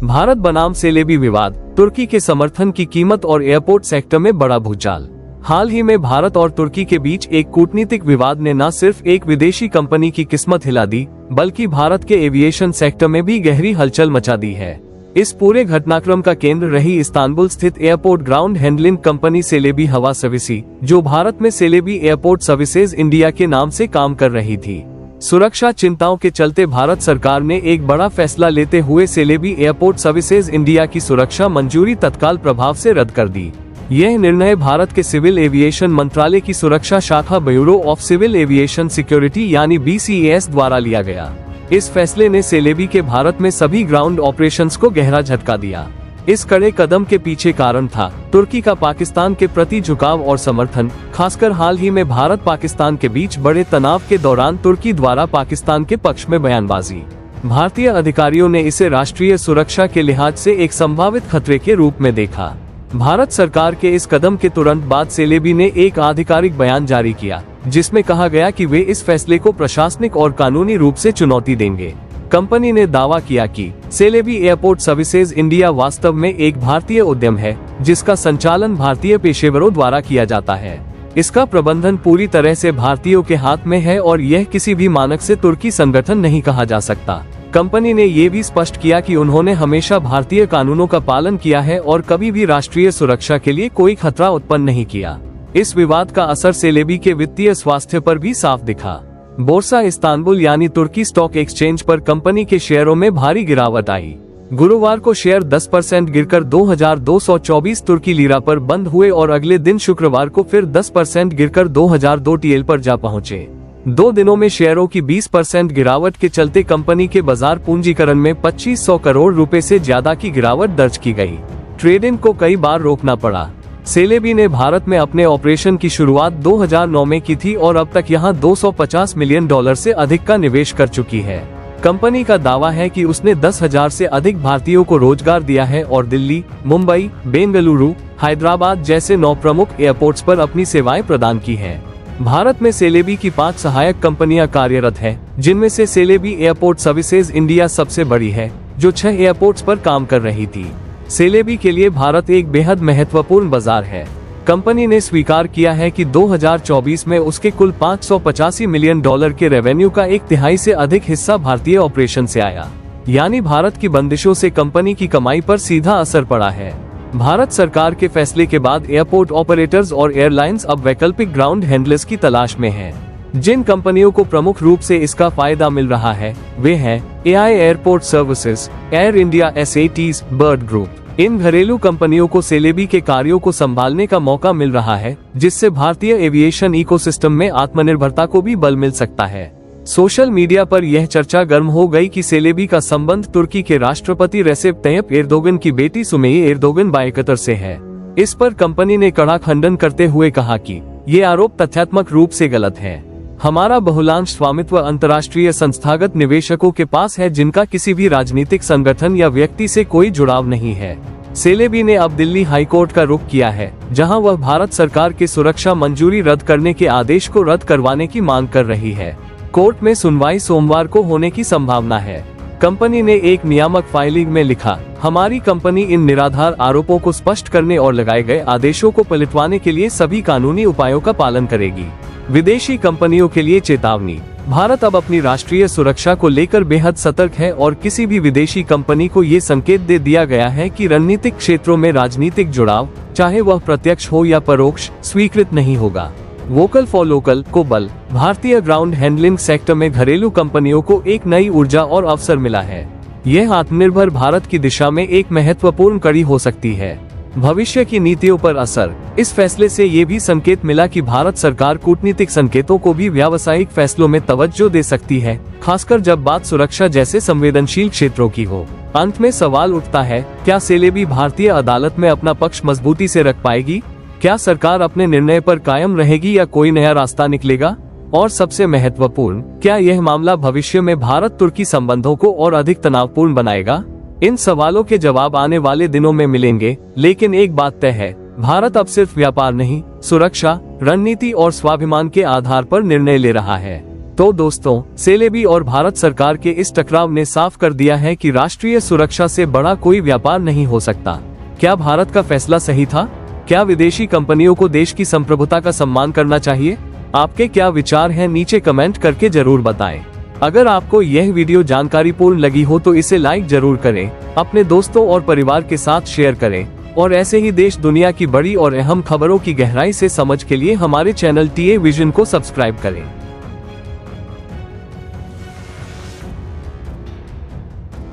भारत बनाम सेलेबी विवाद, तुर्की के समर्थन की कीमत और एयरपोर्ट सेक्टर में बड़ा भूचाल। हाल ही में भारत और तुर्की के बीच एक कूटनीतिक विवाद ने न सिर्फ एक विदेशी कंपनी की किस्मत हिला दी, बल्कि भारत के एविएशन सेक्टर में भी गहरी हलचल मचा दी है। इस पूरे घटनाक्रम का केंद्र रही इस्तांबुल स्थित airport ground handling company Celebi हवा सर्विसी, जो भारत में सेलेबी एयरपोर्ट सर्विसेज इंडिया के नाम से काम कर रही थी। सुरक्षा चिंताओं के चलते भारत सरकार ने एक बड़ा फैसला लेते हुए सेलेबी एयरपोर्ट सर्विसेज इंडिया की सुरक्षा मंजूरी तत्काल प्रभाव से रद्द कर दी। यह निर्णय भारत के सिविल एविएशन मंत्रालय की सुरक्षा शाखा bureau of civil aviation security यानी BCAS द्वारा लिया गया। इस फैसले ने सेलेबी के भारत में सभी ग्राउंड ऑपरेशंस को गहरा झटका दिया। इस कड़े कदम के पीछे कारण था तुर्की का पाकिस्तान के प्रति झुकाव और समर्थन, खासकर हाल ही में भारत पाकिस्तान के बीच बड़े तनाव के दौरान तुर्की द्वारा पाकिस्तान के पक्ष में बयानबाजी। भारतीय अधिकारियों ने इसे राष्ट्रीय सुरक्षा के लिहाज से एक संभावित खतरे के रूप में देखा। भारत सरकार के इस कदम के तुरंत बाद सेलेबी ने एक आधिकारिक बयान जारी किया, जिसमें कहा गया कि वे इस फैसले को प्रशासनिक और कानूनी रूप से चुनौती देंगे। कंपनी ने दावा किया कि सेलेबी एयरपोर्ट सर्विसेज इंडिया वास्तव में एक भारतीय उद्यम है, जिसका संचालन भारतीय पेशेवरों द्वारा किया जाता है। इसका प्रबंधन पूरी तरह से भारतीयों के हाथ में है और यह किसी भी मानक से तुर्की संगठन नहीं कहा जा सकता। कंपनी ने ये भी स्पष्ट किया कि उन्होंने हमेशा भारतीय कानूनों का पालन किया है और कभी भी राष्ट्रीय सुरक्षा के लिए कोई खतरा उत्पन्न नहीं किया। इस विवाद का असर सेलेबी के वित्तीय स्वास्थ्य पर भी साफ दिखा। बोर्सा इस्तांबुल यानी तुर्की स्टॉक एक्सचेंज पर कंपनी के शेयरों में भारी गिरावट आई। गुरुवार को शेयर 10% गिरकर 2224 तुर्की लीरा पर बंद हुए और अगले दिन शुक्रवार को फिर 10% गिरकर 2002 TL पर जा पहुंचे। 2 दिनों में शेयरों की 20% गिरावट के चलते कंपनी के बाजार पूंजीकरण में 2500 करोड़ रुपए से ज्यादा की गिरावट दर्ज की गई। ट्रेडिंग को कई बार रोकना पड़ा। सेलेबी ने भारत में अपने ऑपरेशन की शुरुआत 2009 में की थी और अब तक यहां $250 मिलियन से अधिक का निवेश कर चुकी है। कंपनी का दावा है कि उसने 10,000 से अधिक भारतीयों को रोजगार दिया है और दिल्ली, मुंबई, बेंगलुरु, हैदराबाद जैसे 9 प्रमुख एयरपोर्ट्स पर अपनी सेवाएं प्रदान की हैं। भारत में सेलेबी की 5 सहायक कंपनियां कार्यरत हैं, जिनमें से सेलेबी एयरपोर्ट सर्विसेज इंडिया सबसे बड़ी है, जो 6 एयरपोर्ट्स पर काम कर रही थी। सेलेबी के लिए भारत एक बेहद महत्वपूर्ण बाजार है। कंपनी ने स्वीकार किया है कि 2024 में उसके कुल $585 मिलियन के रेवेन्यू का 1/3 से अधिक हिस्सा भारतीय ऑपरेशन से आया। यानी भारत की बंदिशों से कंपनी की कमाई पर सीधा असर पड़ा है। भारत सरकार के फैसले के बाद एयरपोर्ट ऑपरेटर्स और एयरलाइंस अब वैकल्पिक ग्राउंड हैंडलर्स की तलाश में हैं। जिन कंपनियों को प्रमुख रूप से इसका फायदा मिल रहा है वे हैं AI airport services, Air India, SATs, Bird Group. इन घरेलू कंपनियों को सेलेबी के कार्यों को संभालने का मौका मिल रहा है, जिससे भारतीय एविएशन इकोसिस्टम में आत्मनिर्भरता को भी बल मिल सकता है। सोशल मीडिया पर यह चर्चा गर्म हो गई कि सेलेबी का संबंध तुर्की के राष्ट्रपति रेसेप तैयप एर्दोगन की बेटी सुमेये एर्दोगन बायकतर से है। इस पर कंपनी ने कड़ा खंडन करते हुए कहा कि ये आरोप तथ्यात्मक रूप से गलत है। हमारा बहुलांश स्वामित्व अंतर्राष्ट्रीय संस्थागत निवेशकों के पास है, जिनका किसी भी राजनीतिक संगठन या व्यक्ति से कोई जुड़ाव नहीं है। सेलेबी ने अब दिल्ली हाईकोर्ट का रुख किया है, जहां वह भारत सरकार के सुरक्षा मंजूरी रद्द करने के आदेश को रद्द करवाने की मांग कर रही है। कोर्ट में सुनवाई सोमवार को होने की संभावना है। कंपनी ने एक नियामक फाइलिंग में लिखा, हमारी कंपनी इन निराधार आरोपों को स्पष्ट करने और लगाए गए आदेशों को पलटवाने के लिए सभी कानूनी उपायों का पालन करेगी। विदेशी कंपनियों के लिए चेतावनी, भारत अब अपनी राष्ट्रीय सुरक्षा को लेकर बेहद सतर्क है और किसी भी विदेशी कंपनी को ये संकेत दे दिया गया है कि रणनीतिक क्षेत्रों में राजनीतिक जुड़ाव, चाहे वह प्रत्यक्ष हो या परोक्ष, स्वीकृत नहीं होगा। वोकल फॉर लोकल को बल। भारतीय ग्राउंड हैंडलिंग सेक्टर में घरेलू कंपनियों को एक नई ऊर्जा और अवसर मिला है। यह आत्मनिर्भर भारत की दिशा में एक महत्वपूर्ण कड़ी हो सकती है। भविष्य की नीतियों पर असर। इस फैसले से ये भी संकेत मिला कि भारत सरकार कूटनीतिक संकेतों को भी व्यावसायिक फैसलों में तवज्जो दे सकती है, खासकर जब बात सुरक्षा जैसे संवेदनशील क्षेत्रों की हो। अंत में सवाल उठता है, क्या सेलेबी भारतीय अदालत में अपना पक्ष मजबूती से रख पाएगी? क्या सरकार अपने निर्णय पर कायम रहेगी या कोई नया रास्ता निकलेगा? और सबसे महत्वपूर्ण, क्या यह मामला भविष्य में भारत तुर्की संबंधों को और अधिक तनावपूर्ण बनाएगा? इन सवालों के जवाब आने वाले दिनों में मिलेंगे, लेकिन एक बात तय है, भारत अब सिर्फ व्यापार नहीं, सुरक्षा, रणनीति और स्वाभिमान के आधार पर निर्णय ले रहा है। तो दोस्तों, सेलेबी और भारत सरकार के इस टकराव ने साफ कर दिया है कि राष्ट्रीय सुरक्षा से बड़ा कोई व्यापार नहीं हो सकता। क्या भारत का फैसला सही था? क्या विदेशी कंपनियों को देश की संप्रभुता का सम्मान करना चाहिए? आपके क्या विचार हैं, नीचे कमेंट करके जरूर बताएं। अगर आपको यह वीडियो जानकारीपूर्ण लगी हो तो इसे लाइक जरूर करें, अपने दोस्तों और परिवार के साथ शेयर करें और ऐसे ही देश दुनिया की बड़ी और अहम खबरों की गहराई से समझ के लिए हमारे चैनल TA विजन को सब्सक्राइब करें।